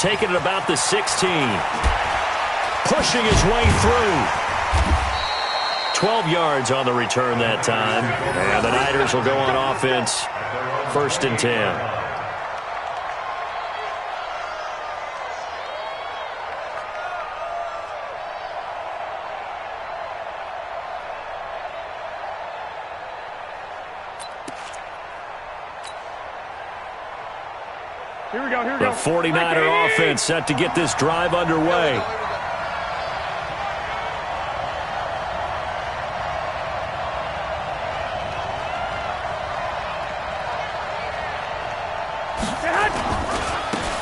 taken at about the 16. Pushing his way through. 12 yards on the return that time. And the Niners will go on offense. 1st and 10. Here we go, here we The go. 49er offense set to get this drive underway.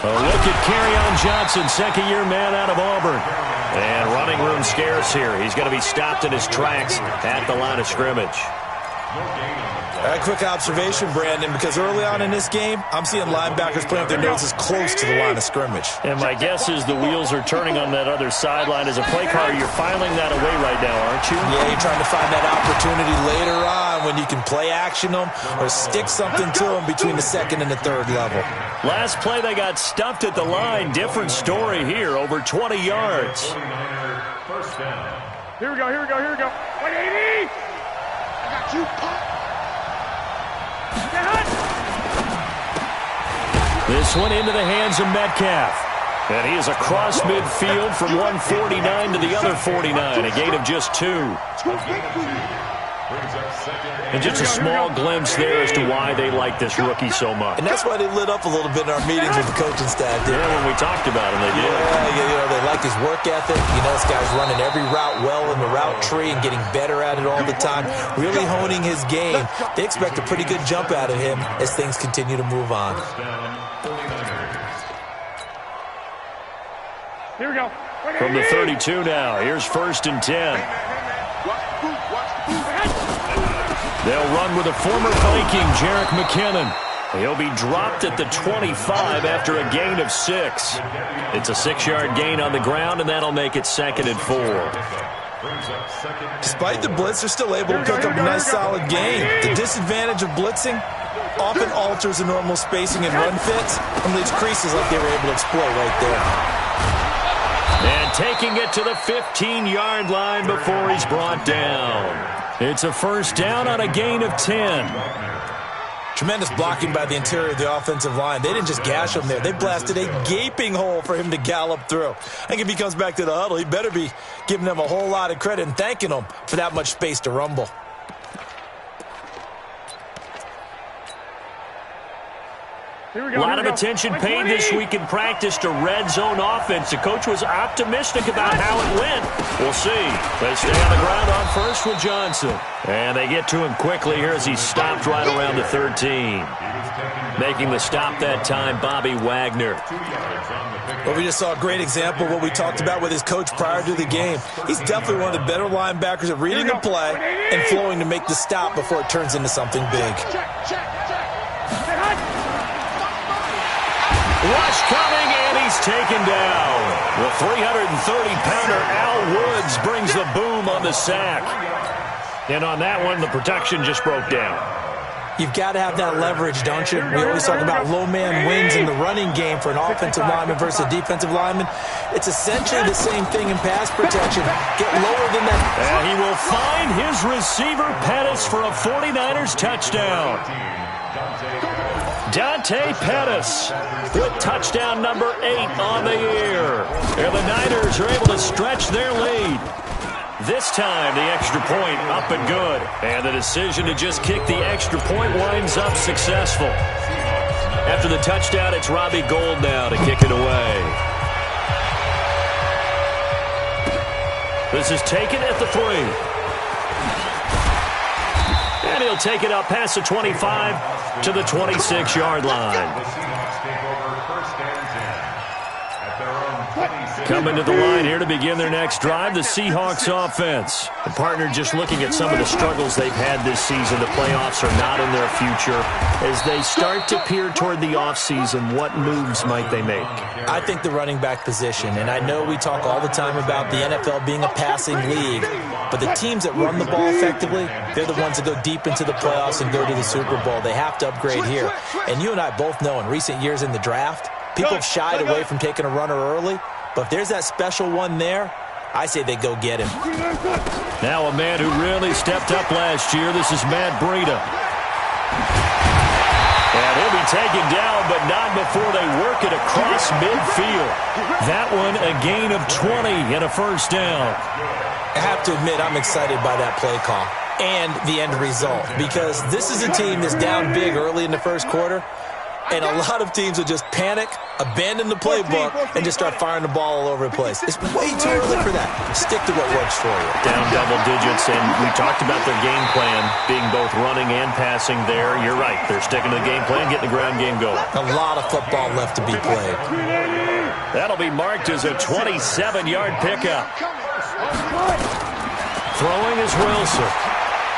A look at Kerryon Johnson, second-year man out of Auburn. And running room scarce here. He's going to be stopped in his tracks at the line of scrimmage. A quick observation, Brandon, because early on in this game, I'm seeing linebackers playing with their noses close to the line of scrimmage. And my guess is the wheels are turning on that other sideline. As a play caller, you're filing that away right now, aren't you? Yeah, you're trying to find that opportunity later on when you can play action them or stick something to them between the 2nd and the 3rd level. Last play, they got stuffed at the line. Different story here, over 20 yards. Here we go, here we go, here we go. 180! I got you, Pop. This one into the hands of Metcalf. And he is across midfield from 149 to the other 49. A gain of just 2. And just a small glimpse there as to why they like this rookie so much. And that's why they lit up a little bit in our meetings with the coaching staff. Yeah, when we talked about him, they did. Yeah, they like his work ethic. You know, this guy's running every route well in the route tree and getting better at it all the time, really honing his game. They expect a pretty good jump out of him as things continue to move on. Here we go. From the 32 now, here's 1st and 10. They'll run with a former Viking, Jerick McKinnon. He'll be dropped at the 25 after a gain of 6. It's a 6-yard gain on the ground, and that'll make it 2nd and 4. Despite the blitz, they're still able to pick up a nice, solid gain. The disadvantage of blitzing often alters the normal spacing and run fits and leaves creases like they were able to exploit right there. And taking it to the 15-yard line before he's brought down. It's a 1st down on a gain of 10. Tremendous blocking by the interior of the offensive line. They didn't just gash him there. They blasted a gaping hole for him to gallop through. I think if he comes back to the huddle, he better be giving them a whole lot of credit and thanking them for that much space to rumble. A lot of attention paid this week in practice to red zone offense. The coach was optimistic about how it went. We'll see. They stay on the ground on 1st with Johnson. And they get to him quickly here as he's stopped right around the 13. Making the stop that time, Bobby Wagner. Well, we just saw a great example of what we talked about with his coach prior to the game. He's definitely one of the better linebackers at reading the play and flowing to make the stop before it turns into something big. Rush coming, and he's taken down. The 330-pounder Al Woods brings the boom on the sack. And on that one, the protection just broke down. You've got to have that leverage, don't you? We always talk about low man wins in the running game for an offensive lineman versus a defensive lineman. It's essentially the same thing in pass protection. Get lower than that. And he will find his receiver, Pettis, for a 49ers touchdown. Dante Pettis with touchdown number 8 on the year. And the Niners are able to stretch their lead. This time, the extra point up and good. And the decision to just kick the extra point winds up successful. After the touchdown, it's Robbie Gould now to kick it away. This is taken at the 3. And he'll take it up past the 25 to the 26-yard line. Coming to the line here to begin their next drive, the Seahawks offense. The partner just looking at some of the struggles they've had this season. The playoffs are not in their future. As they start to peer toward the offseason, what moves might they make? I think the running back position, and I know we talk all the time about the NFL being a passing league, but the teams that run the ball effectively, they're the ones that go deep into the playoffs and go to the Super Bowl. They have to upgrade here. And you and I both know in recent years in the draft, People have shied away from taking a runner early, but if there's that special one there, I say they go get him. Now a man who really stepped up last year. This is Matt Breida. And he'll be taken down, but not before they work it across midfield. That one a gain of 20 and a first down. I have to admit, I'm excited by that play call and the end result, because this is a team that's down big early in the first quarter, and a lot of teams will just panic, abandon the playbook, and just start firing the ball all over the place. It's way too early for that. Stick to what works for you. Down double digits, and we talked about their game plan being both running and passing there. You're right. They're sticking to the game plan, getting the ground game going. A lot of football left to be played. That'll be marked as a 27-yard pickup. Throwing is Wilson.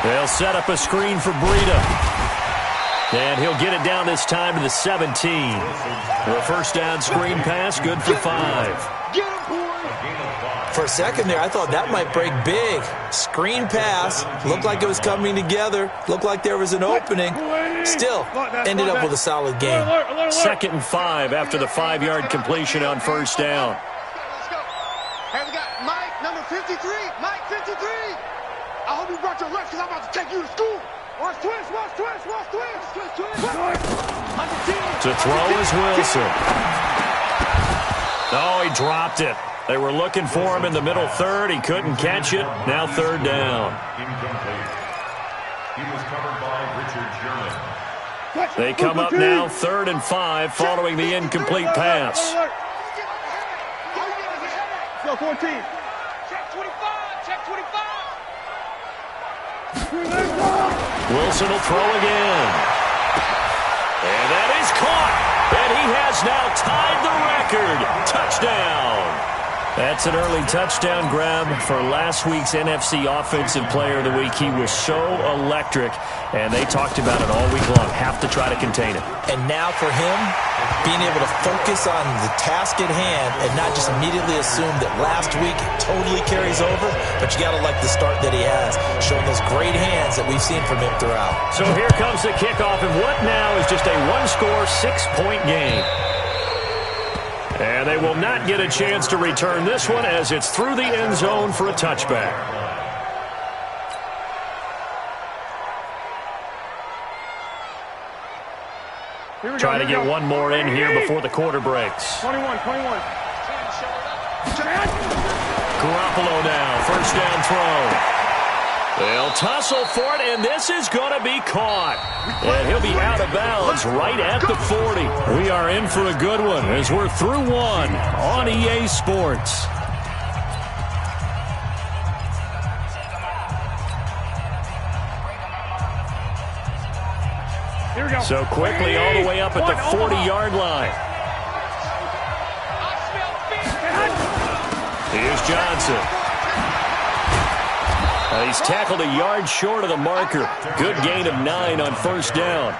They'll set up a screen for Breida. And he'll get it down this time to the 17. The first down screen pass, good for 5. For a second there, I thought that might break big. Screen pass. Looked like it was coming together. Looked like there was an opening. Still, ended up with a solid game. 2nd and 5 after the 5-yard completion on first down. Hey, we got Mike, number 53. Mike, 53. I hope you brought your lunch because I'm about to take you to school. Watch twist, watch twist, watch twist. To throw is Wilson. Oh, he dropped it. They were looking for him in the middle third. He couldn't catch it. Now third down. He was covered by Richard Sherman. They come up now 3rd and 5 following the incomplete pass. Go 14. Check 25, check 25. Wilson will throw again. And that is caught. And he has now tied the record. Touchdown. That's an early touchdown grab for last week's NFC Offensive Player of the Week. He was so electric, and they talked about it all week long. Have to try to contain it. And now for him, being able to focus on the task at hand and not just immediately assume that last week totally carries over, but you got to like the start that he has, showing those great hands that we've seen from him throughout. So here comes the kickoff, and what now is just a one-score, 6-point game. And they will not get a chance to return this one as it's through the end zone for a touchback. Try to get one more in here before the quarter breaks. 21. Garoppolo now, first down throw. They'll tussle for it, and this is going to be caught. And he'll be out of bounds right at the 40. We are in for a good one as we're through one on EA Sports. Here we go. So quickly all the way up at the 40-yard line. Here's Johnson. He's tackled a yard short of the marker. Good gain of 9 on first down.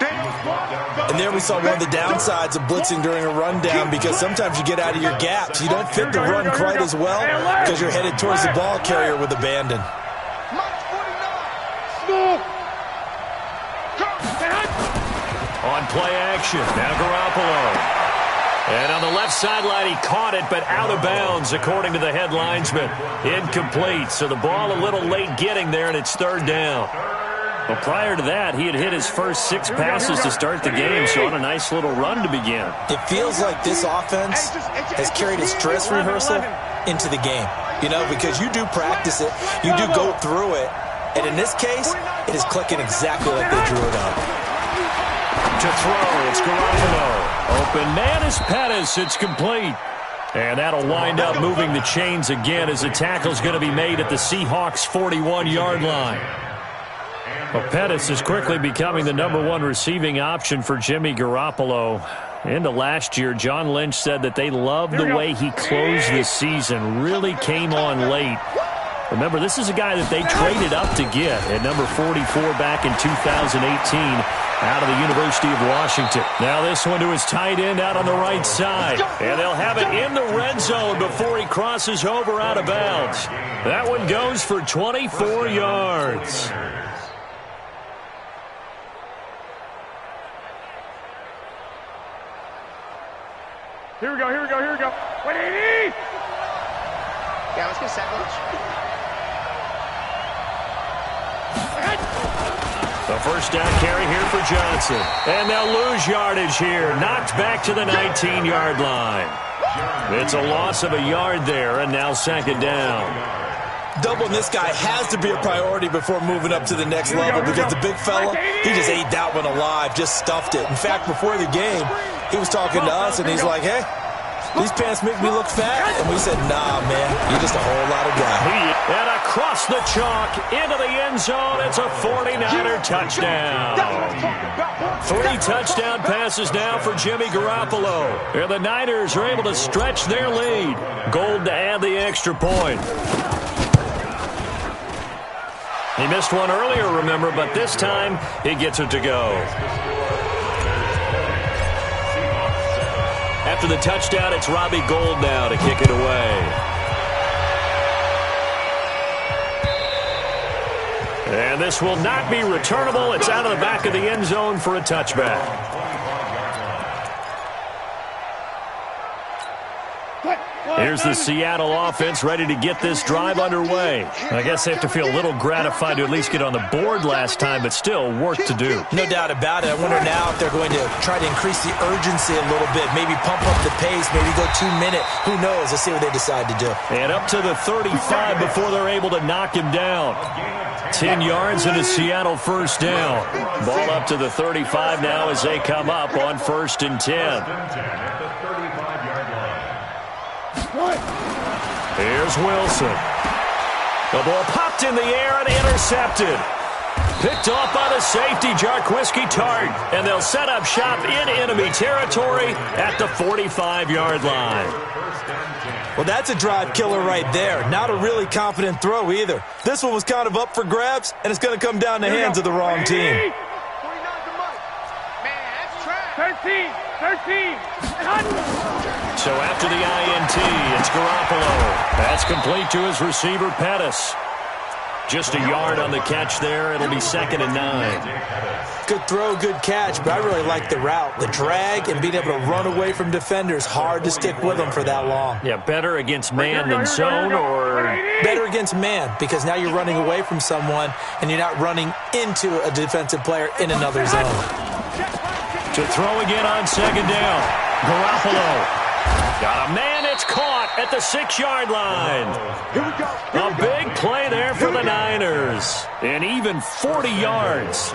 And there we saw one of the downsides of blitzing during a rundown, because sometimes you get out of your gaps. You don't fit the run quite as well because you're headed towards the ball carrier with abandon. On play action, now Garoppolo. And on the left sideline, he caught it, but out of bounds, according to the head linesman. Incomplete, so the ball a little late getting there, and it's third down. Well, prior to that, he had hit his first 6 passes to start the game, so on a nice little run to begin. It feels like this offense has carried its dress rehearsal into the game. You know, because you do practice it, you do go through it, and in this case, it is clicking exactly like they drew it up. To throw, it's Garoppolo. Open man is Pettis. It's complete. And that'll wind up moving the chains again as the tackle's going to be made at the Seahawks' 41-yard line. Well, Pettis is quickly becoming the #1 receiving option for Jimmy Garoppolo. Into last year, John Lynch said that they loved the way he closed the season. Really came on late. Remember, this is a guy that they traded up to get at number 44 back in 2018 out of the University of Washington. Now this one to his tight end out on the right side. And they'll have it in the red zone before he crosses over out of bounds. That one goes for 24 yards. Here we go, here we go, here we go. 180! Yeah, let's get sandwich. The first down carry here for Johnson. And they'll lose yardage here. Knocked back to the 19-yard line. It's a loss of a yard there, and now second down. Doubling this guy has to be a priority before moving up to the next level because the big fella, he just ate that one alive, just stuffed it. In fact, before the game, he was talking to us, and he's like, hey, these pants make me look fat. And we said, nah, man, you're just a whole lot of guy. And across the chalk, into the end zone, it's a 49er touchdown. 3 touchdown passes now for Jimmy Garoppolo. And the Niners are able to stretch their lead. Gold to add the extra point. He missed one earlier, remember, but this time he gets it to go. After the touchdown, it's Robbie Gould now to kick it away. And this will not be returnable. It's out of the back of the end zone for a touchback. Here's the Seattle offense ready to get this drive underway. I guess they have to feel a little gratified to at least get on the board last time, but still work to do. No doubt about it. I wonder now if they're going to try to increase the urgency a little bit, maybe pump up the pace, maybe go 2-minute. Who knows? Let's see what they decide to do. And up to the 35 before they're able to knock him down. 10 yards and a Seattle first down. Ball up to the 35 now as they come up on 1st and 10. Here's Wilson. The ball popped in the air and intercepted. Picked off by the safety, Jarquiski Tart. And they'll set up shop in enemy territory at the 45-yard line. Well, that's a drive killer right there. Not a really confident throw either. This one was kind of up for grabs, and it's going to come down the hands of the wrong team. 13. So after the INT, it's Garoppolo. That's complete to his receiver, Pettis. Just a yard on the catch there. It'll be 2nd and 9. Good throw, good catch, but I really like the route. The drag and being able to run away from defenders, hard to stick with them for that long. Yeah, better against man than zone, or? Better against man, because now you're running away from someone and you're not running into a defensive player in another zone. To throw again on 2nd down. Garoppolo. Got a man, it's caught at the 6-yard line. A big play there for the Niners. And even 40 yards.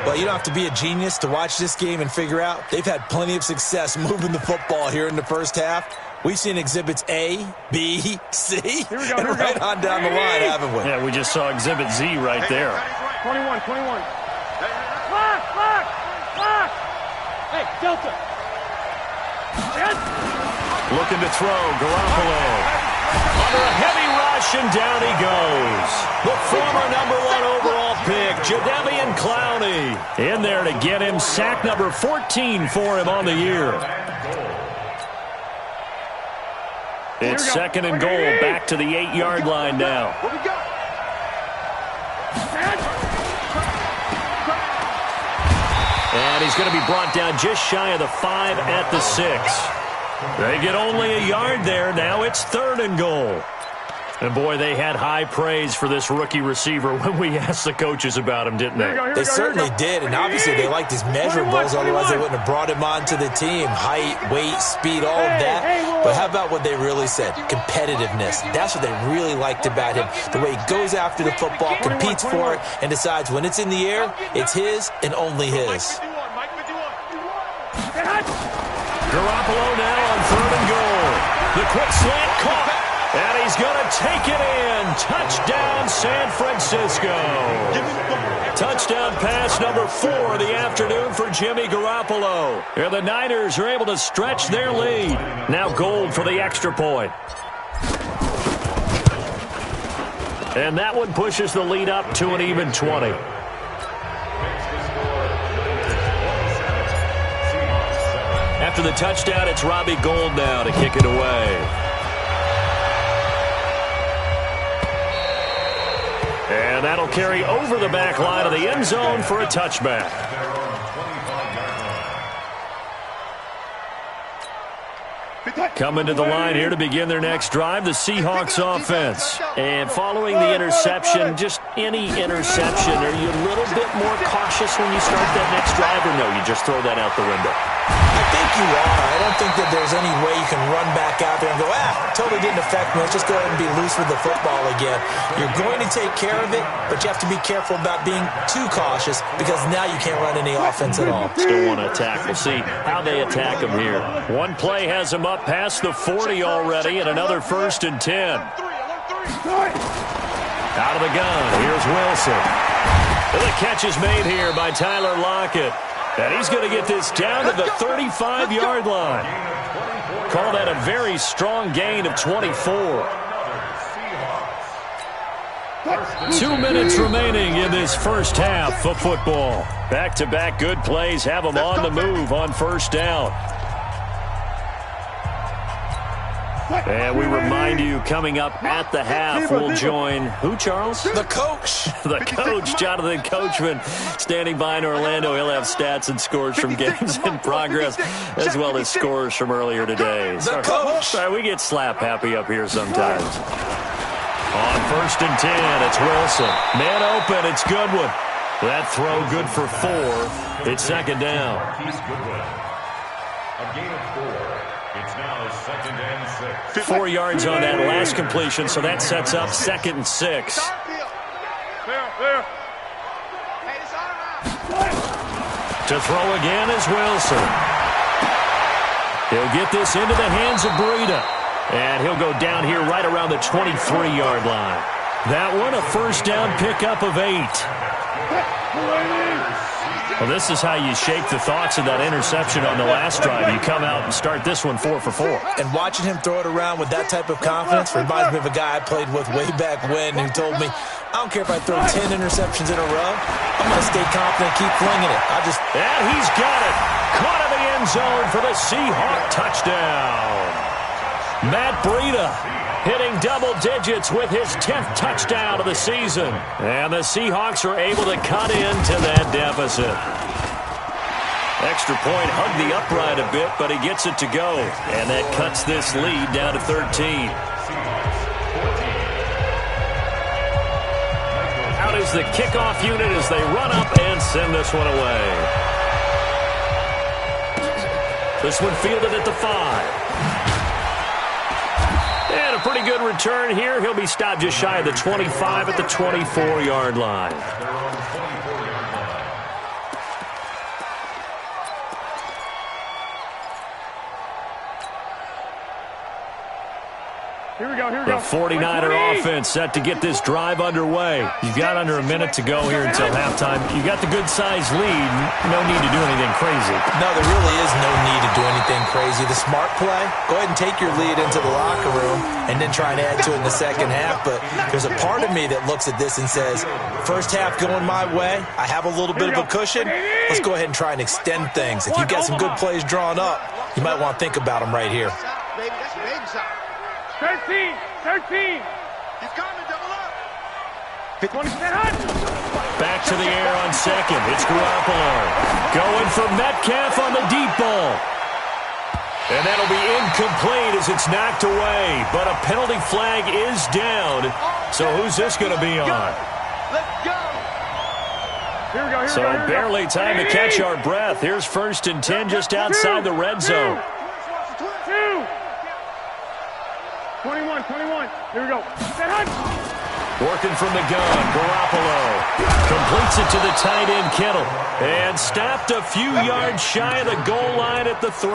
Well, you don't have to be a genius to watch this game and figure out they've had plenty of success moving the football here in the first half. We've seen exhibits A, B, C, and right on down the line, haven't we? Yeah, we just saw exhibit Z right there. 21. Lock! Hey, Delta. Looking to throw, Garoppolo. Under a heavy rush, and down he goes. The former #1 overall pick, Jadeveon Clowney, in there to get him sack number 14 for him on the year. It's 2nd and goal, back to the 8-yard line now. And he's going to be brought down just shy of the 5 at the 6. They get only a yard there. Now it's 3rd and goal. And, boy, they had high praise for this rookie receiver when we asked the coaches about him, didn't they? They certainly did, and obviously they liked his measurables, otherwise they wouldn't have brought him onto the team. Height, weight, speed, all of that. But how about what they really said? Competitiveness. That's what they really liked about him. The way he goes after the football, competes for it, and decides when it's in the air, it's his and only his. Garoppolo now on 3rd and goal. The quick slant caught. And he's going to take it in. Touchdown, San Francisco. Touchdown pass number 4 of the afternoon for Jimmy Garoppolo. And the Niners are able to stretch their lead. Now Gold for the extra point. And that one pushes the lead up to an even 20. After the touchdown, it's Robbie Gould now to kick it away. And that'll carry over the back line of the end zone for a touchback. Coming to the line here to begin their next drive, the Seahawks offense. And following the interception, just any interception, are you a little bit more cautious when you start that next drive, or no, you just throw that out the window? I think you are. I don't think that there's any way you can run back out there and go, totally didn't affect me. Let's just go ahead and be loose with the football again. You're going to take care of it, but you have to be careful about being too cautious because now you can't run any offense at all. Still want to attack. We'll see how they attack them here. One play has them up past the 40 already, and another 1st and 10. Out of the gun, here's Wilson. And the catch is made here by Tyler Lockett. And he's going to get this down to the 35-yard line. Call that a very strong gain of 24. 2 minutes remaining in this first half of football. Back-to-back good plays have them on the move on 1st down. And we remind you, coming up at the half, we'll join who, Charles? The coach. The coach, Jonathan Coachman, standing by in Orlando. He'll have stats and scores from games in progress, as well as scores from earlier today. The coach. Sorry, we get slap happy up here sometimes. On 1st and 10, it's Wilson. Man open, it's Goodwin. That throw good for 4. It's 2nd down. A gain of 4. It's now 2nd and 6. 4 yards on that last completion, so that sets up 2nd and 6. To throw again is Wilson. He'll get this into the hands of Breida. And he'll go down here right around the 23-yard line. That one, a 1st down pickup of 8. Well, this is how you shape the thoughts of that interception on the last drive. You come out and start this one 4 for 4. And watching him throw it around with that type of confidence reminds me of a guy I played with way back when who told me, I don't care if I throw 10 interceptions in a row. I'm going to stay confident, keep flinging it. And he's got it. Caught in the end zone for the Seahawk touchdown. Matt Breida hitting double digits with his 10th touchdown of the season. And the Seahawks are able to cut into that deficit. Extra point hugged the upright a bit, but he gets it to go. And that cuts this lead down to 13. Out is the kickoff unit as they run up and send this one away. This one fielded at the 5. And a pretty good return here. He'll be stopped just shy of the 25 at the 24-yard line. Here we go. The 49er offense set to get this drive underway. You've got under a minute to go here until halftime. You got the good-sized lead. No need to do anything crazy. No, there really is no need to do anything crazy. The smart play, go ahead and take your lead into the locker room and then try and add to it in the second half. But there's a part of me that looks at this and says, first half going my way, I have a little bit of a cushion. Let's go ahead and try and extend things. If you've got some good plays drawn up, you might want to think about them right here. 13. He's coming, double up. 20 Back to the air on 2nd. It's Garoppolo. Going for Metcalf on the deep ball. And that'll be incomplete as it's knocked away. But a penalty flag is down. So who's this going to be on? Let's go. Here we go. So barely time to catch our breath. Here's 1st and 10 just outside the red zone. 21. Here we go. Working from the gun, Garoppolo completes it to the tight end, Kittle. And stopped a few yards shy of the goal line at the 3.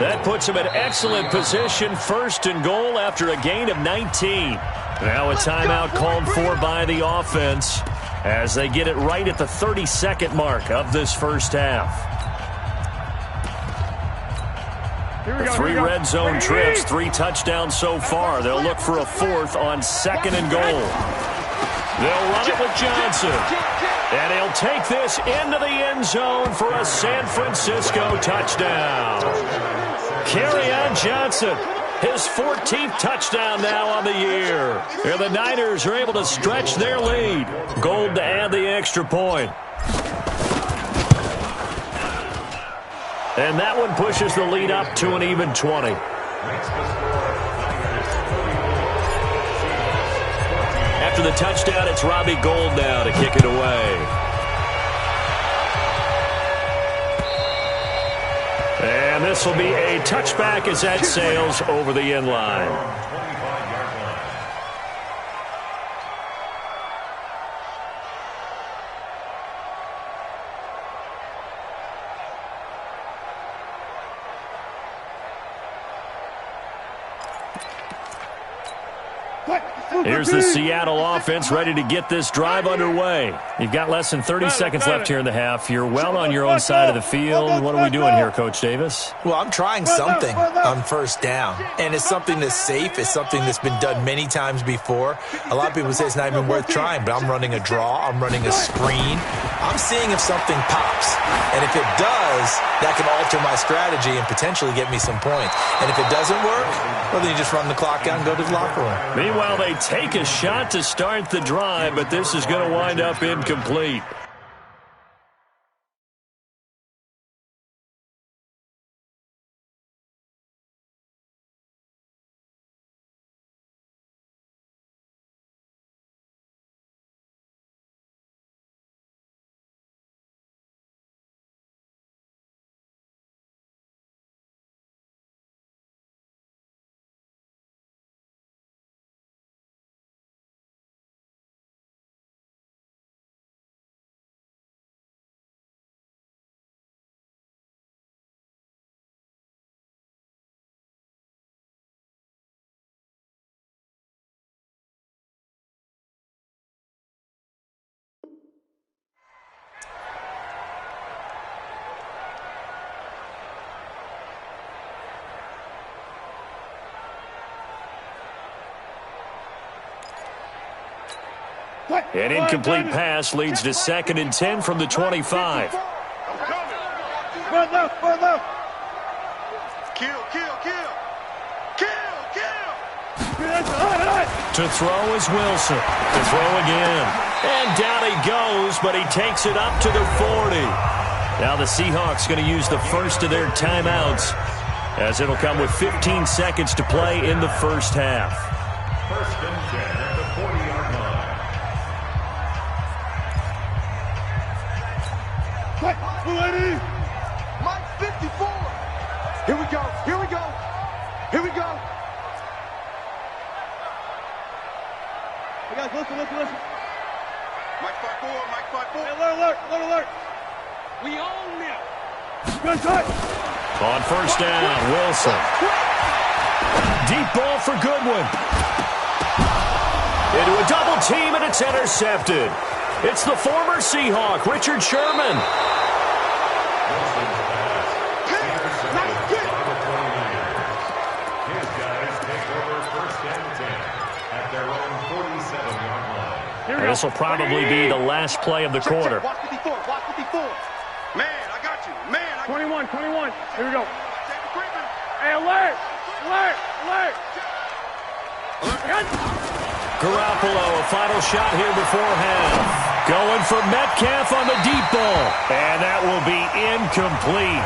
That puts him in excellent position, 1st and goal after a gain of 19. Now a timeout called for by the offense as they get it right at the 32nd mark of this first half. 3 red zone trips, 3 touchdowns so far. They'll look for a 4th on 2nd and goal. They'll run it with Johnson. And he'll take this into the end zone for a San Francisco touchdown. Kerryon Johnson, his 14th touchdown now on the year. And the Niners are able to stretch their lead. Gold to add the extra point. And that one pushes the lead up to an even 20. After the touchdown, it's Robbie Gould now to kick it away. And this will be a touchback as that sails over the end line. Here's the Seattle offense ready to get this drive underway. You've got less than 30 seconds left here in the half. You're well on your own side of the field. What are we doing here, Coach Davis? Well, I'm trying something on first down, and it's something that's safe. It's something that's been done many times before. A lot of people say it's not even worth trying, but I'm running a draw. I'm running a screen. I'm seeing if something pops, and if it does, that can alter my strategy and potentially get me some points. And if it doesn't work, well, then you just run the clock out and go to the locker room. Meanwhile, they take a shot to start the drive, but this is going to wind up incomplete. An incomplete pass leads to 2nd and 10 from the 25. Run left, run left. Kill, kill, kill. Kill, kill. To throw is Wilson. To throw again. And down he goes, but he takes it up to the 40. Now the Seahawks going to use the first of their timeouts, as it'll come with 15 seconds to play in the first half. First and 10 at the 40-yard line. Mike 54. Here we go. Here we go. Here we go. You guys, listen. Mike 54. Mike 54. Hey, alert. We own now. Good touch. On first down, Wilson. Deep ball for Goodwin. Into a double team, and it's intercepted. It's the former Seahawk, Richard Sherman. This will probably be the last play of the quarter. Watch 54. Man, I got you. 21. Here we go. Hey, alert. Garoppolo, a final shot here before half. Going for Metcalf on the deep ball. And that will be incomplete.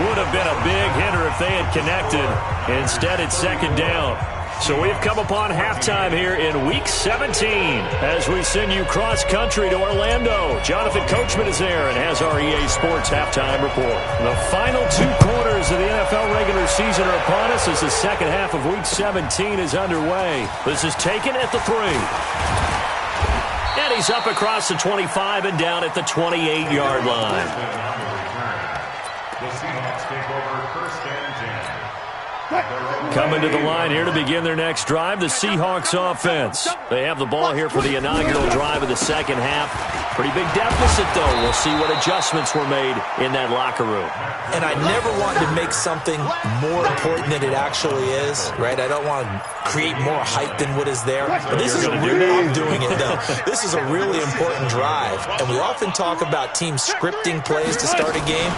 Would have been a big hitter if they had connected. Instead, it's 2nd down. So we've come upon halftime here in Week 17 as we send you cross-country to Orlando. Jonathan Coachman is there and has our EA Sports halftime report. The final 2 quarters of the NFL regular season are upon us as the second half of Week 17 is underway. This is taken at the 3. And he's up across the 25 and down at the 28-yard line. The Seahawks take over first and 10. Coming to the line here to begin their next drive, the Seahawks offense. They have the ball here for the inaugural drive of the second half. Pretty big deficit, though. We'll see what adjustments were made in that locker room. And I never want to make something more important than it actually is, right? I don't want to create more hype than what is there. But this is I'm doing it, though. This is a really important drive. And we often talk about teams scripting plays to start a game.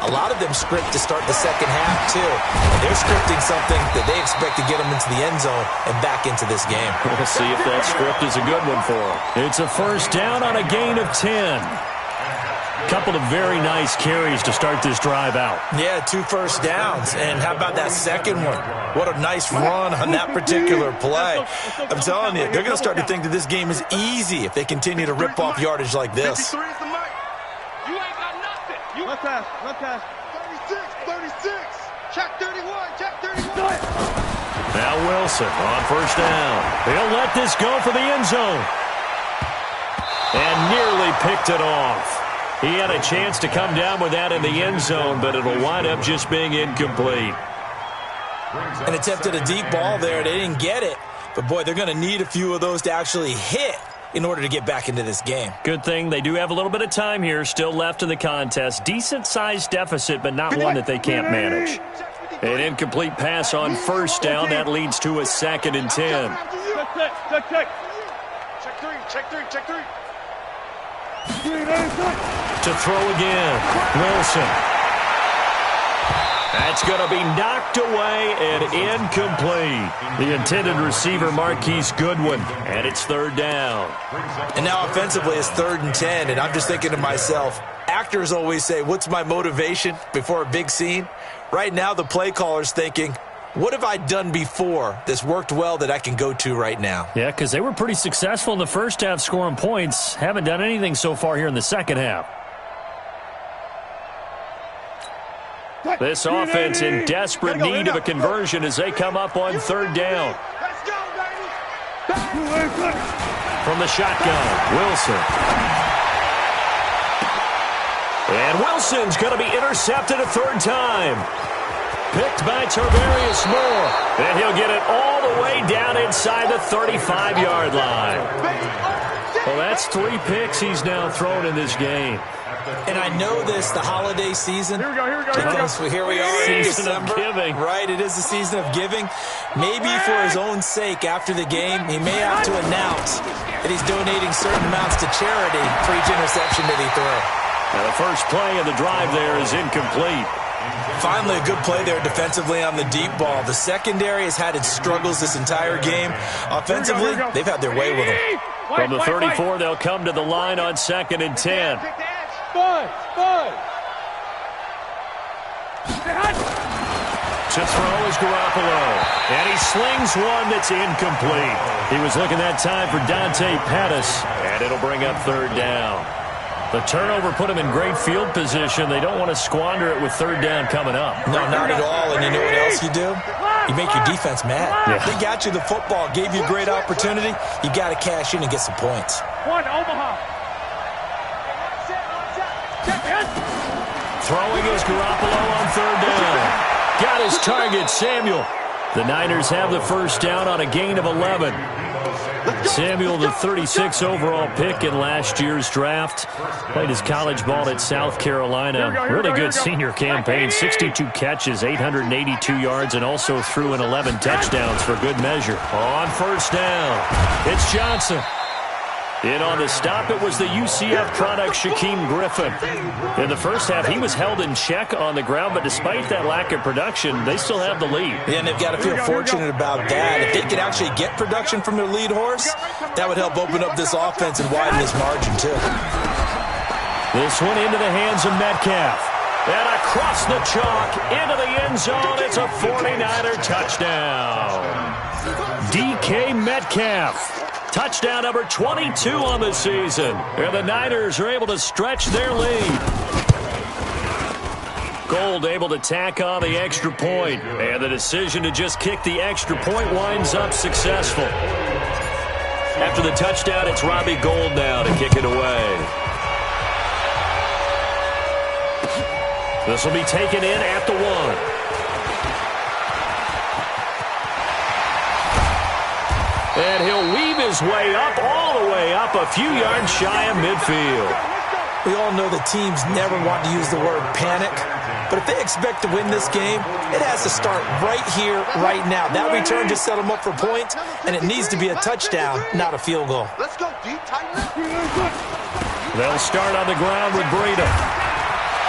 A lot of them script to start the second half, too. And they're scripting something that they expect to get them into the end zone and back into this game. We'll see if that script is a good one for them. It's a first down on a gain of 10. Couple of very nice carries to start this drive out. Yeah, 2 first downs. And how about that second one? What a nice run on that particular play. I'm telling you, they're going to start to think that this game is easy if they continue to rip off yardage like this. 53 is the mic. You ain't got nothing. One pass. 36. Check 31. Now Wilson on first down. He'll let this go for the end zone. And nearly picked it off. He had a chance to come down with that in the end zone, but it'll wind up just being incomplete. And attempted a deep ball there. They didn't get it. But, boy, they're going to need a few of those to actually hit in order to get back into this game. Good thing they do have a little bit of time here still left in the contest. Decent-sized deficit, but not one that they can't manage. An incomplete pass on first down. That leads to a 2nd and 10. Check three. To throw again. Wilson. That's going to be knocked away and incomplete. The intended receiver, Marquise Goodwin, and it's 3rd down. And now offensively it's 3rd and 10, and I'm just thinking to myself, actors always say, what's my motivation before a big scene? Right now the play caller's thinking, what have I done before that's worked well that I can go to right now? Yeah, because they were pretty successful in the first half scoring points. Haven't done anything so far here in the second half. This offense in desperate need of a conversion as they come up on 3rd down. Let's go, baby. From the shotgun, Wilson. And Wilson's going to be intercepted a 3rd time. Picked by Tarvarius Moore. And he'll get it all the way down inside the 35-yard line. Well, that's 3 picks he's now thrown in this game. And I know this, the holiday season. Here we go. Because here we are in Season of December. giving. Right, it is the season of giving. Maybe for his own sake after the game, he may have to announce that he's donating certain amounts to charity for each interception that he threw. Now the first play of the drive there is incomplete. Finally, a good play there defensively on the deep ball. The secondary has had its struggles this entire game. Offensively, they've had their way with them. From the 34, they'll come to the line on 2nd and 10. To throw is Garoppolo. And he slings one that's incomplete. He was looking that time for Dante Pettis. And it'll bring up 3rd down. The turnover put him in great field position. They don't want to squander it with 3rd down coming up. No, not at all. And you know what else you do? You make your defense mad. Yeah. They got you the football, gave you a great opportunity. You got to cash in and get some points. Throwing is Garoppolo on 3rd down. Got his target, Samuel. The Niners have the first down on a gain of 11. Samuel, the 36 overall pick in last year's draft. Played his college ball at South Carolina. Really good senior campaign. 62 catches, 882 yards, and also threw in 11 touchdowns for good measure. On first down, it's Johnson. In on the stop, it was the UCF product, Shaquem Griffin. In the first half, he was held in check on the ground, but despite that lack of production, they still have the lead. Yeah, and they've got to feel fortunate about that. If they could actually get production from their lead horse, that would help open up this offense and widen this margin, too. This one into the hands of Metcalf. And across the chalk, into the end zone, it's a 49er touchdown. DK Metcalf. Touchdown number 22 on the season. And the Niners are able to stretch their lead. Gold able to tack on the extra point. And the decision to just kick the extra point winds up successful. After the touchdown, it's Robbie Gould now to kick it away. This will be taken in at the 1. And he'll weave his way up, all the way up, a few yards shy of midfield. We all know the teams never want to use the word panic, but if they expect to win this game, it has to start right here, right now. That return just set them up for points, and it needs to be a touchdown, not a field goal. Let's go deep, tighten up. They'll start on the ground with Breida.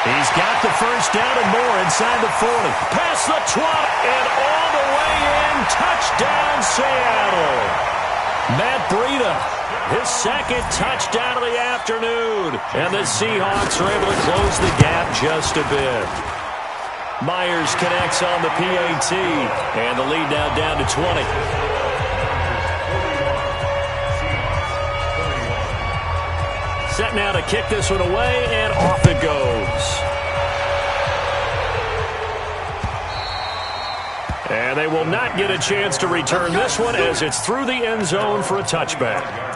He's got the first down and more inside the 40. Past the 20 and all the way in. Touchdown, Seattle. Matt Breida, his second touchdown of the afternoon. And the Seahawks are able to close the gap just a bit. Myers connects on the PAT, and the lead now down to 20. Set now to kick this one away, and off it goes. And they will not get a chance to return this one as it's through the end zone for a touchback.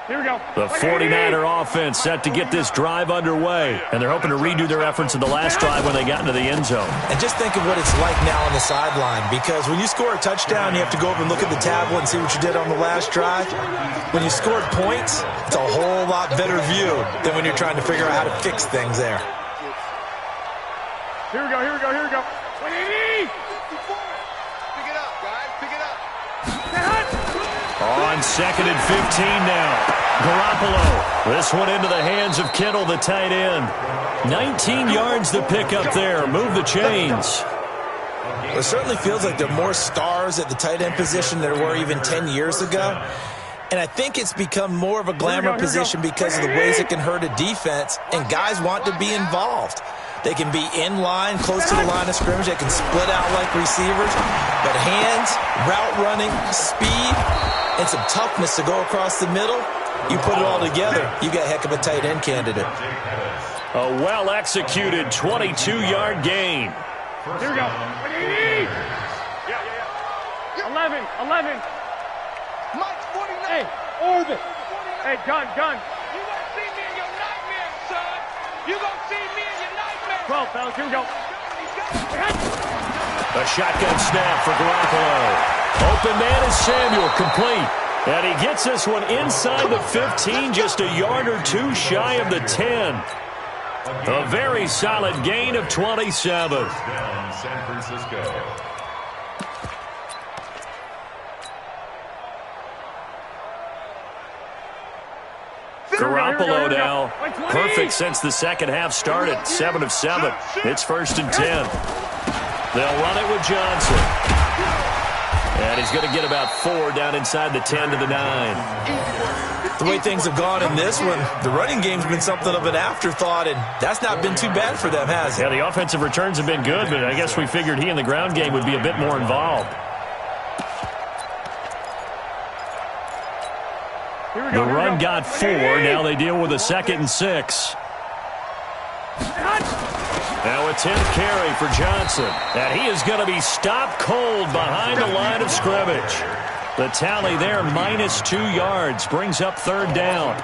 Here we go. The 49er offense set to get this drive underway. And they're hoping to redo their efforts in the last drive when they got into the end zone. And just think of what it's like now on the sideline, because when you score a touchdown, you have to go over and look at the tablet and see what you did on the last drive. When you scored points, it's a whole lot better view than when you're trying to figure out how to fix things there. Here we go, here we go, here we go. 180! Pick it up, guys. Pick it up. On 2nd and 15 now. Garoppolo. This one into the hands of Kittle, the tight end. 19 yards to pick up there. Move the chains. It certainly feels like there are more stars at the tight end position than there were even 10 years ago. And I think it's become more of a glamour position because of the ways it can hurt a defense, and guys want to be involved. They can be in line, close to the line of scrimmage. They can split out like receivers. But hands, route running, speed, and some toughness to go across the middle, you put it all together, you got a heck of a tight end candidate. A well-executed 22-yard gain. Here we go. 180! Yeah. 11. Mike, 49. Hey, orbit. Hey, gun. You gonna see me in your nightmare, son. You gonna see me in your nightmare. 12, fellas. Here we go. A shotgun snap for Garoppolo. Open man is Samuel, complete. And he gets this one inside the 15, just a yard or two shy of the 10. A very solid gain of 27. Down San Francisco. Garoppolo now, perfect since the second half started. 7 of 7. It's 1st and 10. They'll run it with Johnson. And he's going to get about 4 down inside the 10 to the 9. The way things have gone in this one, the running game's been something of an afterthought, and that's not been too bad for them, has it? Yeah, the offensive returns have been good, but I guess we figured he in the ground game would be a bit more involved. The run got 4. Now they deal with a 2nd and 6. Now a 10th carry for Johnson. And he is going to be stopped cold behind the line of scrimmage. The tally there, -2 yards, brings up 3rd down.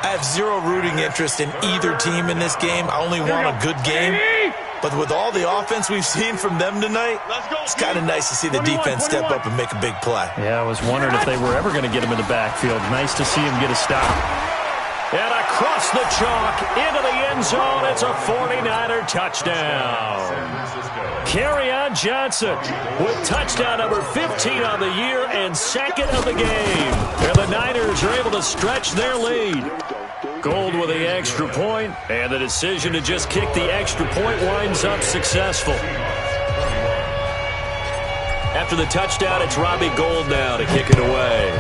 I have zero rooting interest in either team in this game. I only want a good game. But with all the offense we've seen from them tonight, it's kind of nice to see the defense step up and make a big play. Yeah, I was wondering if they were ever going to get him in the backfield. Nice to see him get a stop. And across the chalk, into the end zone, it's a 49er touchdown. Kerryon Johnson with touchdown number 15 on the year and 2nd of the game. And the Niners are able to stretch their lead. Gold with the extra point, and the decision to just kick the extra point winds up successful. After the touchdown, it's Robbie Gould now to kick it away.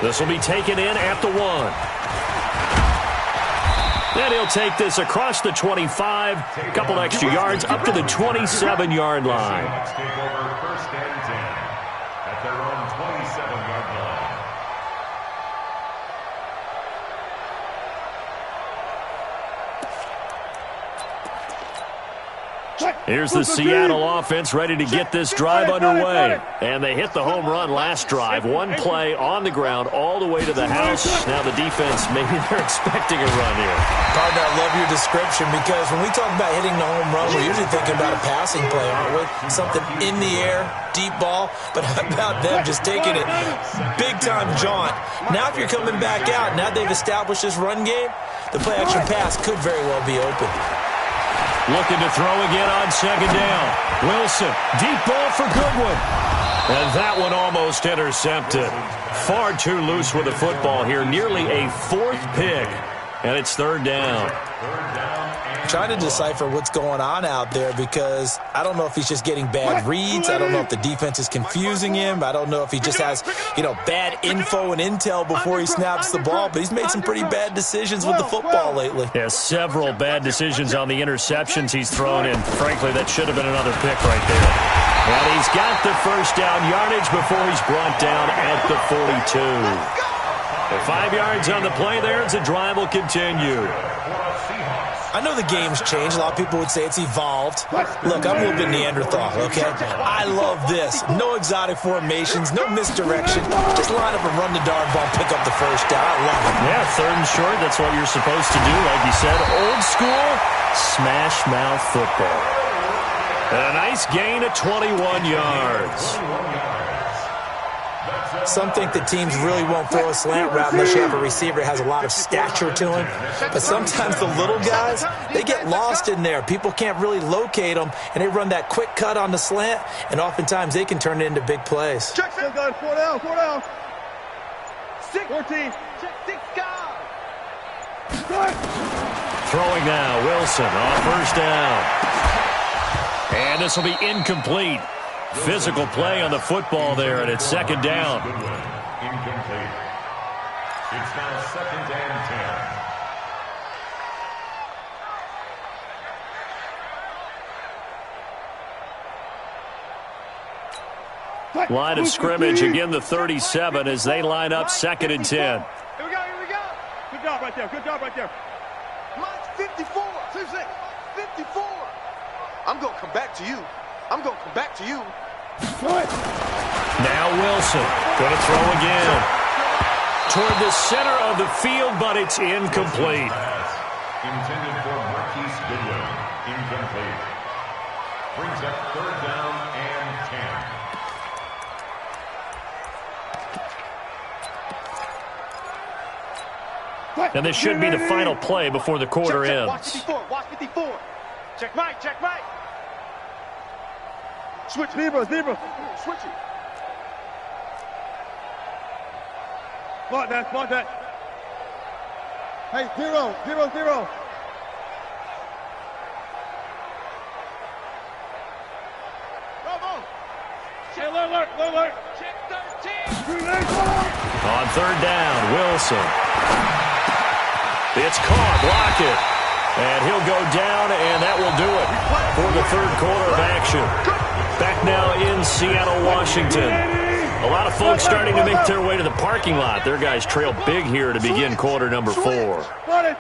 This will be taken in at the 1. And he'll take this across the 25, a couple extra yards, up to the 27-yard line. Seahawks take over 1st and 10 at their own 27-yard line. Here's the Seattle offense ready to get this drive underway. And they hit the home run last drive. One play on the ground all the way to the house. Now the defense, maybe they're expecting a run here. Partner, I love your description, because when we talk about hitting the home run, we're usually thinking about a passing play, aren't we? Something in the air, deep ball. But how about them just taking it big-time jaunt? Now if you're coming back out, now they've established this run game, the play-action pass could very well be open. Looking to throw again on 2nd down. Wilson, deep ball for Goodwin. And that one almost intercepted. Far too loose with the football here. Nearly a 4th pick. And it's third down. I'm trying to decipher what's going on out there because I don't know if he's just getting bad reads. I don't know if the defense is confusing him. I don't know if he just has, bad info and intel before he snaps the ball. But he's made some pretty bad decisions with the football lately. Yeah, several bad decisions on the interceptions he's thrown in. Frankly, that should have been another pick right there. And he's got the first down yardage before he's brought down at the 42. 5 yards on the play there as the drive will continue. I know the game's changed. A lot of people would say it's evolved. Look, I'm a little bit Neanderthal, okay? I love this. No exotic formations, no misdirection. Just line up and run the darn ball, pick up the first down. I love it. Yeah, third and short, that's what you're supposed to do. Like you said, old school, smash mouth football. And a nice gain of 21 yards. Some think that teams really won't throw a slant route unless you have a receiver that has a lot of stature to him. But sometimes the little guys, they get lost in there. People can't really locate them, and they run that quick cut on the slant, and oftentimes they can turn it into big plays. Check, 4 down. 14. Check 6 guys. Throwing now, Wilson on first down. And this will be incomplete. Physical play on the football there, and it's second down. Incomplete. It's now second and 10. Line of scrimmage, again the 37 as they line up second and 10. Here we go. Good job right there. Mike's 54. 54. I'm going to come back to you. Now Wilson, going to throw again. Toward the center of the field, but it's incomplete. Intended for Marquise Goodwin. Incomplete. Brings up third down and 10. And this should be the final play before the quarter ends. Watch 54. Check Mike. Switch, zebra. Switch it. Block that. Hey, 0. Bravo. Hey, alert. Check 13. On third down, Wilson. It's caught, block it. And he'll go down, and that will do it for the third quarter of action. Back now in Seattle, Washington. A lot of folks starting to make their way to the parking lot. Their guys trail big here to begin quarter number 4. Got it.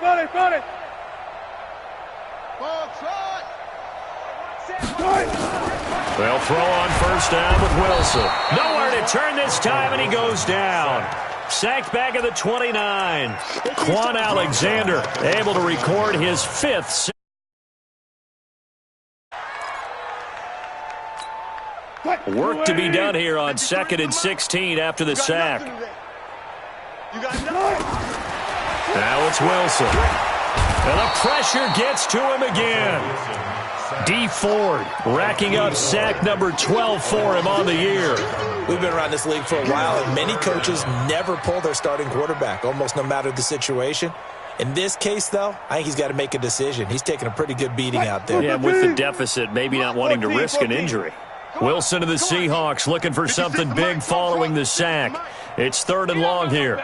They'll throw on first down with Wilson. Nowhere to turn this time, and he goes down. Sacked back at the 29. Quan Alexander able to record his 5th. Work to be done here on 2nd and 16 after the sack. Now it's Wilson. And the pressure gets to him again. D. Ford racking up sack number 12 for him on the year. We've been around this league for a while, and many coaches never pull their starting quarterback, almost no matter the situation. In this case, though, I think he's got to make a decision. He's taking a pretty good beating out there. Yeah, with the deficit, maybe not wanting to risk an injury. Wilson to the Seahawks looking for something big following the sack. It's third and long here.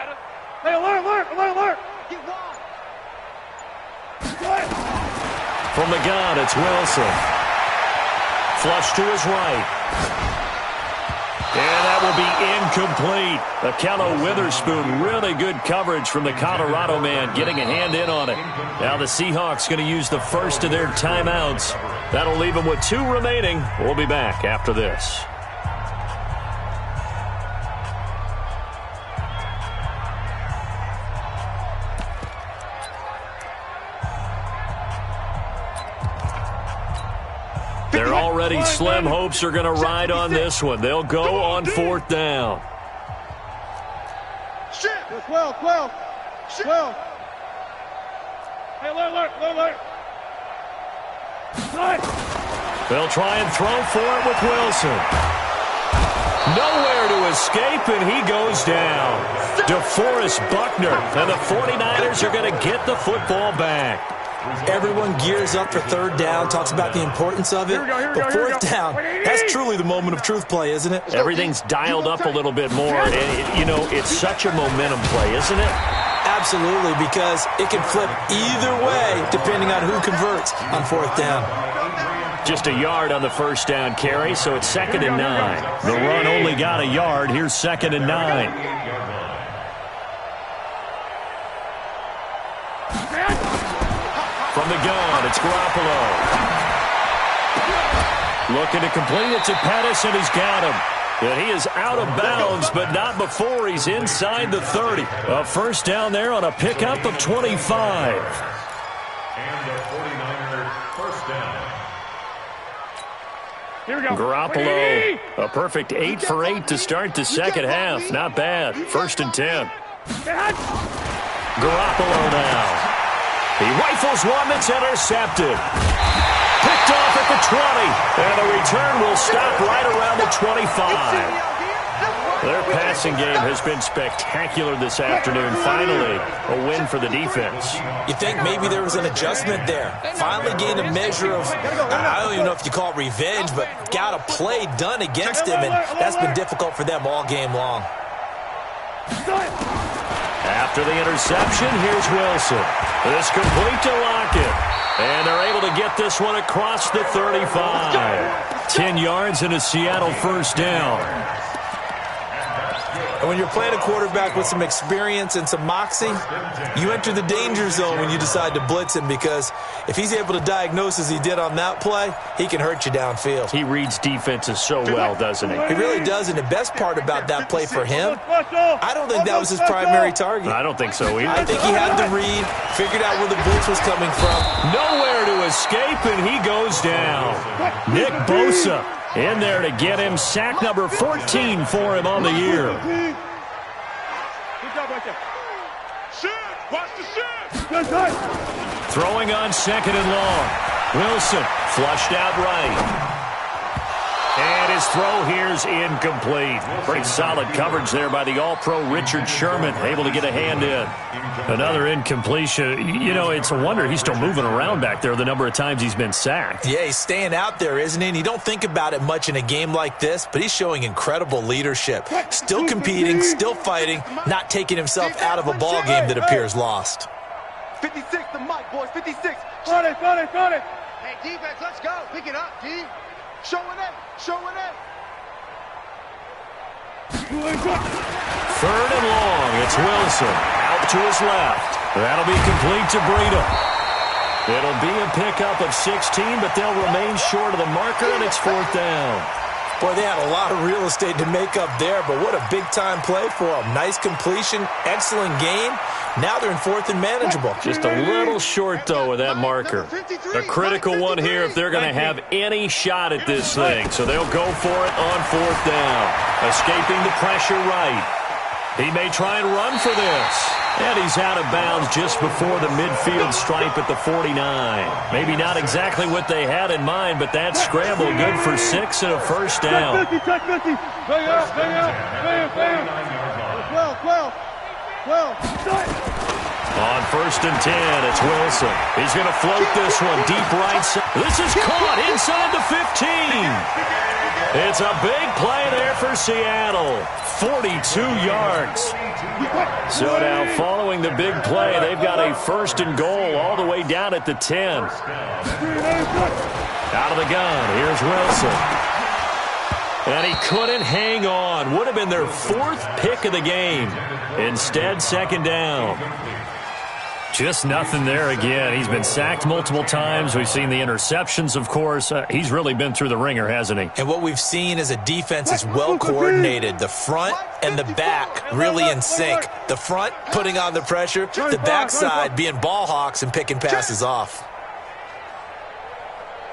Hey, alert. From the gun, it's Wilson. Flush to his right. And that will be incomplete. Akello Witherspoon, really good coverage from the Colorado man, getting a hand in on it. Now the Seahawks going to use the first of their timeouts. That'll leave them with 2 remaining. We'll be back after this. They're already slim hopes are going to ride on this one. They'll go on 4th down. 12. Hey, alert. They'll try and throw for it with Wilson. Nowhere to escape, and he goes down. DeForest Buckner, and the 49ers are going to get the football back. Everyone gears up for third down, talks about the importance of it. But fourth down, that's truly the moment of truth play, isn't it? Everything's dialed up a little bit more. And, you know, it's such a momentum play, isn't it? Absolutely, because it can flip either way depending on who converts on fourth down. Just a yard on the first down carry, so it's 2nd and 9. The run only got a yard. Here's 2nd and 9. From the gun, it's Garoppolo. Looking to complete it to Pettis, and he's got him. And he is out of bounds, but not before he's inside the 30. A first down there on a pickup of 25. And the 49ers first down. Here we go. Garoppolo, a perfect 8 for 8 to start the second half. Not bad. 1st and 10. Garoppolo now. He rifles one that's intercepted. Picked off at the 20. And the return will stop right around the 25. Their passing game has been spectacular this afternoon. Finally, a win for the defense. You think maybe there was an adjustment there. Finally gained a measure of, I don't even know if you call it revenge, but got a play done against him, and that's been difficult for them all game long. After the interception, here's Wilson. This complete to Lockett. And they're able to get this one across the 35. 10 yards and a Seattle first down. And when you're playing a quarterback with some experience and some moxie, you enter the danger zone when you decide to blitz him, because if he's able to diagnose as he did on that play, he can hurt you downfield. He reads defenses so well, doesn't he? He really does, and the best part about that play for him, I don't think that was his primary target. I don't think so either. I think he had the read, figured out where the blitz was coming from. Nowhere to escape, and he goes down. Nick Bosa in there to get him. Sack number 14 for him on the year. Good job right there. Shoot! Watch the shoot! Throwing on 2nd and long. Wilson flushed out right. And his throw here's incomplete. Pretty solid coverage there by the All-Pro Richard Sherman, able to get a hand in. Another incompletion. You know, it's a wonder he's still moving around back there the number of times he's been sacked. Yeah, he's staying out there, isn't he? And you don't think about it much in a game like this, but he's showing incredible leadership. Still competing, still fighting, not taking himself out of a ball game that appears lost. 56, the mic, boys, 56. Got it. Hey, defense, let's go. Pick it up, D. Showing it. 3rd and long. It's Wilson out to his left. That'll be complete to Breida. It'll be a pickup of 16, but they'll remain short of the marker, and it's 4th down. Boy, they had a lot of real estate to make up there, but what a big-time play for them. Nice completion, excellent game. Now they're in 4th and manageable. Just a little short, though, with that marker. A critical one here if they're going to have any shot at this thing. So they'll go for it on 4th down. Escaping the pressure right. He may try and run for this. And he's out of bounds just before the midfield stripe at the 49. Maybe not exactly what they had in mind, but that scramble good for 6 and a first down. 12. On 1st and 10, it's Wilson. He's going to float this one deep right side. This is caught inside the 15. It's a big play there for Seattle. 42 yards. So now following the big play, they've got a 1st and goal all the way down at the 10. Out of the gun, here's Wilson. And he couldn't hang on. Would have been their 4th pick of the game. Instead, 2nd down. Just nothing there again. He's been sacked multiple times. We've seen the interceptions, of course. He's really been through the ringer, hasn't he? And what we've seen is a defense is well coordinated. The front and the back really in sync. The front putting on the pressure, the backside being ball hawks and picking passes off.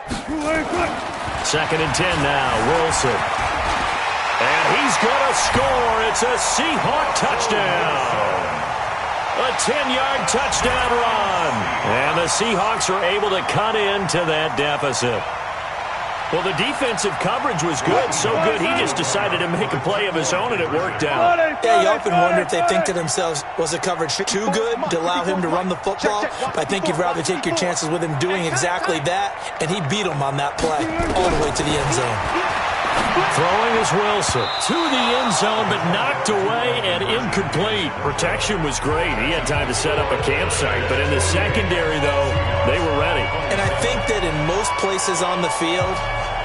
2nd and 10 now, Wilson. And he's going to score. It's a Seahawk touchdown. A 10-yard touchdown run. And the Seahawks are able to cut into that deficit. Well, the defensive coverage was good, so good he just decided to make a play of his own, and it worked out. Yeah, you often wonder if they think to themselves, was the coverage too good to allow him to run the football? But I think you'd rather take your chances with him doing exactly that, and he beat him on that play all the way to the end zone. Throwing is Wilson to the end zone, but knocked away and incomplete. Protection was great. He had time to set up a campsite, but in the secondary, though, they were ready. And I think that in most places on the field,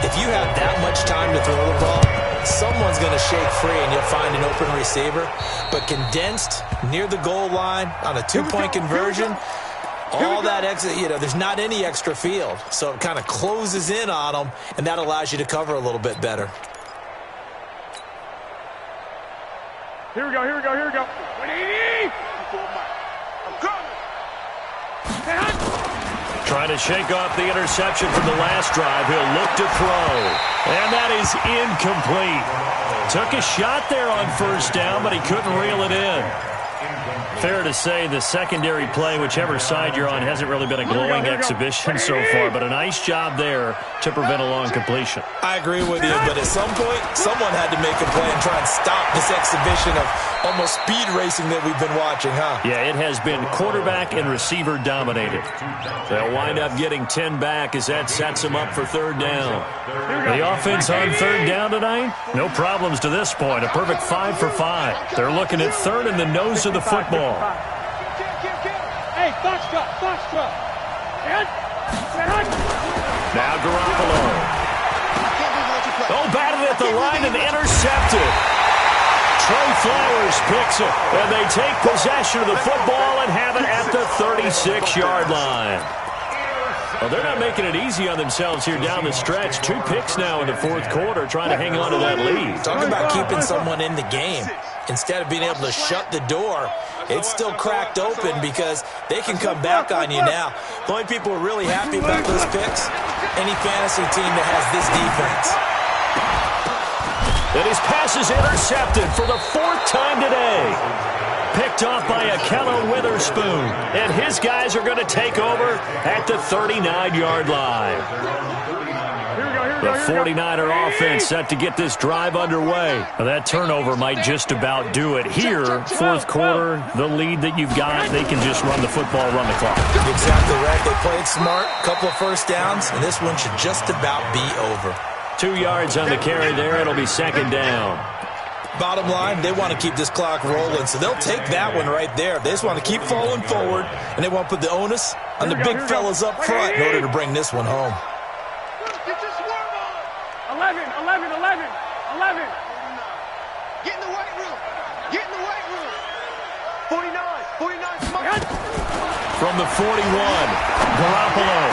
if you have that much time to throw the ball, someone's going to shake free and you'll find an open receiver. But condensed near the goal line on a two-point conversion, all that extra, there's not any extra field. So it kind of closes in on them, and that allows you to cover a little bit better. Here we go. I'm coming. Trying to shake off the interception from the last drive. He'll look to throw. And that is incomplete. Took a shot there on first down, but he couldn't reel it in. Fair to say the secondary play, whichever side you're on, hasn't really been a glowing exhibition so far, but a nice job there to prevent a long completion. I agree with you, but at some point, someone had to make a play and try and stop this exhibition of almost speed racing that we've been watching, huh? Yeah, it has been quarterback and receiver dominated. They'll wind up getting 10 back as that sets them up for third down. The offense on third down tonight, no problems to this point. A perfect 5 for 5. They're looking at third in the nose of the football. Hey, foxtrot. Now Garoppolo. Oh, batted at the line and intercepted. Trey Flowers picks it, and they take possession of the football and have it at the 36-yard line. Well, they're not making it easy on themselves here down the stretch. 2 picks now in the fourth quarter, trying to hang on to that lead. Talk about keeping someone in the game. Instead of being able to shut the door, it's still cracked open because they can come back on you now. The only people who are really happy about those picks, any fantasy team that has this defense. And his pass is intercepted for the 4th time today. Picked off by Akello Witherspoon. And his guys are going to take over at the 39-yard line. The 49er offense set to get this drive underway. Now, that turnover might just about do it. Here, fourth quarter, the lead that you've got, they can just run the football, run the clock. Exactly right. They played smart, couple of first downs, and this one should just about be over. 2 yards on the carry there. It'll be second down. Bottom line, they want to keep this clock rolling, so they'll take that one right there. They just want to keep falling forward, and they want to put the onus on the big fellas up front in order to bring this one home. Get your swerve on. 11. Get in the weight room. 49, smoke. From the 41, Garoppolo.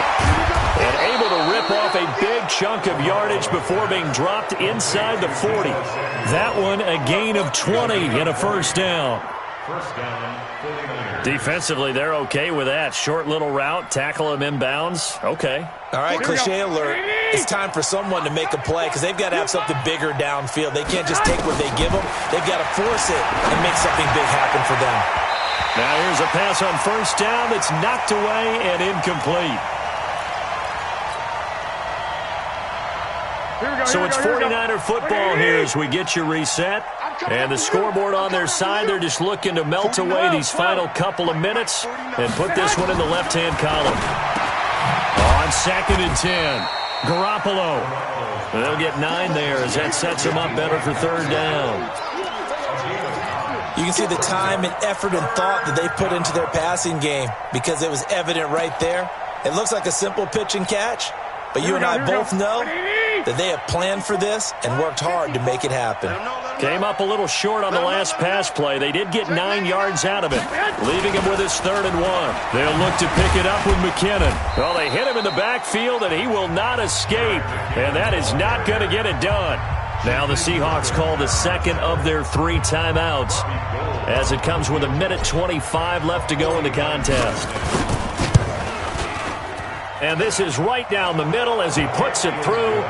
And able to rip off a big chunk of yardage before being dropped inside the 40. That one a gain of 20 and a first down. Defensively, they're okay with that. Short little route, tackle him inbounds. Okay. All right, cliche alert. It's time for someone to make a play because they've got to have something bigger downfield. They can't just take what they give them. They've got to force it and make something big happen for them. Now here's a pass on first down that's knocked away and incomplete. So it's 49er football here as we get you reset. And the scoreboard on their side, they're just looking to melt away these final couple of minutes and put this one in the left-hand column. On 2nd and 10, Garoppolo. They'll get 9 there as that sets them up better for third down. You can see the time and effort and thought that they put into their passing game because it was evident right there. It looks like a simple pitch and catch, but you and I both know that they have planned for this and worked hard to make it happen. Came up a little short on the last pass play. They did get 9 yards out of it, leaving him with his 3rd and 1. They'll look to pick it up with McKinnon. Well, they hit him in the backfield, and he will not escape, and that is not going to get it done. Now the Seahawks call the second of their 3 timeouts as it comes with 1:25 left to go in the contest. And this is right down the middle as he puts it through.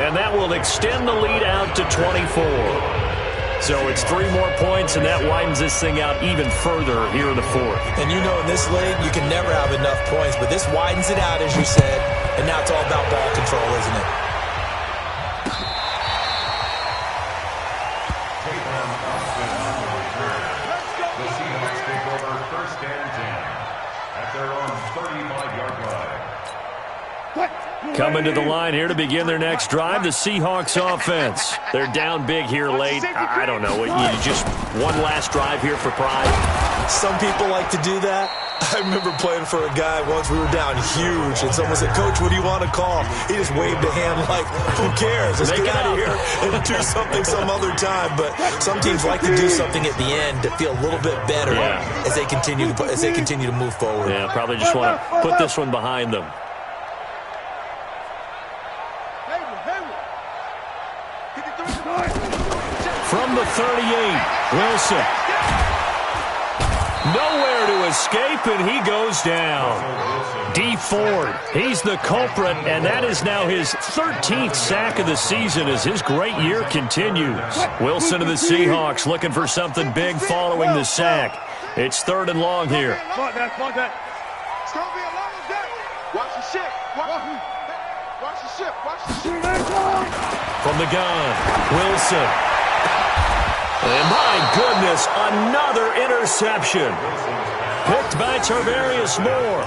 And that will extend the lead out to 24. So it's 3 more points, and that widens this thing out even further here in the 4th. And you know in this league, you can never have enough points, but this widens it out, as you said, and now it's all about ball control, isn't it? Coming to the line here to begin their next drive, the Seahawks offense. They're down big here late. I don't know. You just one last drive here for pride? Some people like to do that. I remember playing for a guy once. We were down huge, and someone said, "Coach, what do you want to call?" He just waved a hand like, "Who cares? Let's get out of here and do something some other time." But some teams like to do something at the end to feel a little bit better as they continue to move forward. Yeah, probably just want to put this one behind them. From the 38, Wilson. Nowhere to escape, and he goes down. D. Ford, he's the culprit, and that is now his 13th sack of the season as his great year continues. Wilson of the Seahawks looking for something big following the sack. It's 3rd and long here. It's going to be a long day. Watch the ship. Watch the ship. Watch the ship. From the gun, Wilson. And my goodness, another interception. Picked by Tarvarius Moore.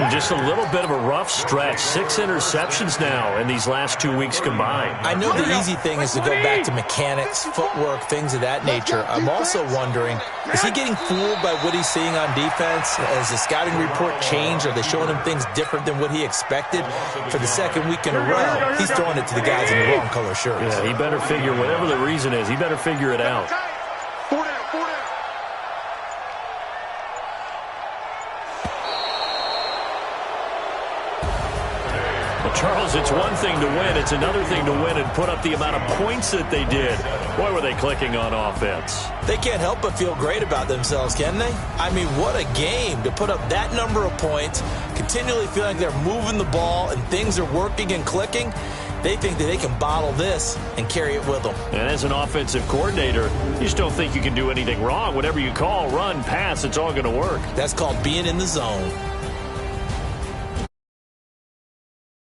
Just a little bit of a rough stretch. 6 interceptions now in these last 2 weeks combined. I know the easy thing is to go back to mechanics, footwork, things of that nature. I'm also wondering, is he getting fooled by what he's seeing on defense? Has the scouting report changed? Are they showing him things different than what he expected? For the 2nd week in a row, he's throwing it to the guys in the wrong color shirts. Yeah, he better figure, whatever the reason is, he better figure it out. 4 down. Charles, it's one thing to win. It's another thing to win and put up the amount of points that they did. Boy, were they clicking on offense. They can't help but feel great about themselves, can they? I mean, what a game to put up that number of points, continually feel like they're moving the ball and things are working and clicking. They think that they can bottle this and carry it with them. And as an offensive coordinator, you just don't think you can do anything wrong. Whatever you call, run, pass, it's all going to work. That's called being in the zone.